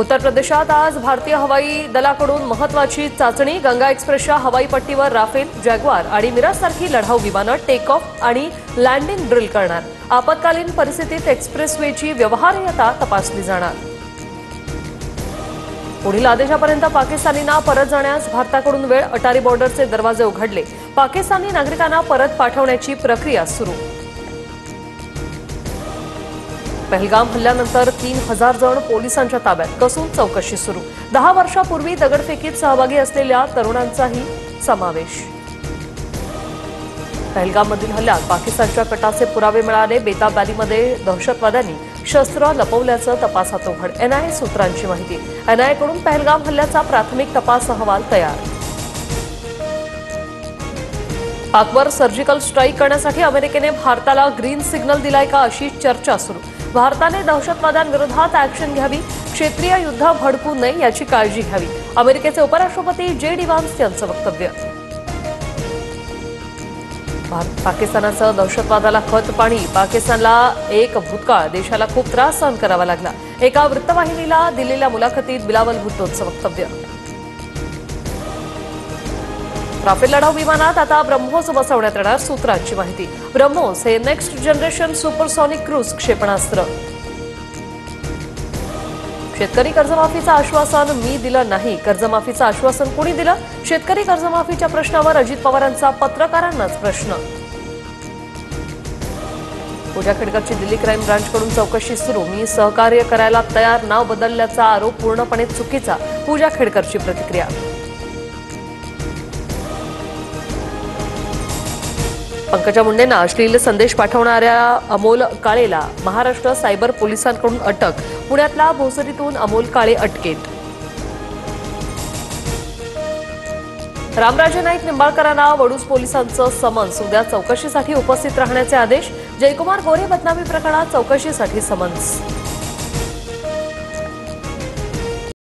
उत्तर प्रदेशात आज भारतीय हवाई दलाकडून महत्त्वाची चाचणी। गंगा एक्सप्रेसच्या हवाई पट्टीवर राफेल, जॅग्वार आणि मिराजसारखी लढाऊ विमानं टेक ऑफ आणि लँडिंग ड्रिल करणार। आपत्कालीन परिस्थितीत एक्सप्रेसवेची व्यवहार्यता तपासली जाणार। पुढील आदेशापर्यंत पाकिस्तानींना परत जाण्यास भारताकडून वेळ। अटारी बॉर्डरचे दरवाजे उघडले। पाकिस्तानी नागरिकांना परत पाठवण्याची प्रक्रिया सुरू। पहलगाम हल्ल्यानंतर 3000 जण पोलिसांच्या ताब्यात, कसून चौकशी सुरू। 10 वर्षापूर्वी दगडफेकीत सहभागी असलेल्या तरुणांचाही समावेश। पहलगाममधील हल्ल्यात पाकिस्तानच्या कटाचे पुरावे मिळाले। बेताब व्हॅलीमध्ये दहशतवाद्यांनी शस्त्र लपवल्याचं तपासात उघड। एनआयए सूत्रांची माहिती। एनआयएकडून पहलगाम हल्ल्याचा प्राथमिक तपास अहवाल तयार। पाकवर सर्जिकल स्ट्राईक करण्यासाठी अमेरिकेने भारताला ग्रीन सिग्नल दिलाय का, अशी चर्चा सुरू। भारताने दहशतवाद्यांविरोधात ॲक्शन घ्यावी, क्षेत्रीय युद्ध भडकू नये याची काळजी घ्यावी, अमेरिकेचे उपराष्ट्रपती जे.डी. व्हान्स यांचं वक्तव्य। पाकिस्तानाचं दहशतवादाला खत पाणी। पाकिस्तानला एक भूतकाळ, देशाला खूप त्रास सहन करावा लागला। एका वृत्तवाहिनीला दिलेल्या मुलाखतीत बिलावल भुट्टोचं वक्तव्य। राफेल लढाऊ विमानात आता ब्रह्मोस बसवण्यात येणार, सूत्रांची माहिती। ब्रह्मोस हे नेक्स्ट जनरेशन सुपरसॉनिक क्रूज क्षेपणास्त्र। शेतकरी कर्जमाफीचं आश्वासन मी दिलं नाही। कर्जमाफीचं आश्वासन कोणी दिलं? शेतकरी कर्जमाफीच्या प्रश्नावर अजित पवारांचा पत्रकारांनाच प्रश्न। पूजा खेडकरची दिल्ली क्राईम ब्रांचकडून चौकशी सुरू। मी सहकार्य करायला तयार, नाव बदलल्याचा आरोप पूर्णपणे चुकीचा, पूजा खेडकरची प्रतिक्रिया। पंकजा मुंडेंना अश्लील संदेश पाठवणाऱ्या अमोल काळेला महाराष्ट्र सायबर पोलिसांकडून अटक। पुण्यातल्या भोसरीतून अमोल काळे अटकेत। रामराजे नाईक निंबाळकरांना वडूज पोलिसांचं समन्स। उद्या चौकशीसाठी उपस्थित राहण्याचे आदेश। जयकुमार गोरे बदनामी प्रकरणात चौकशीसाठी समन्स।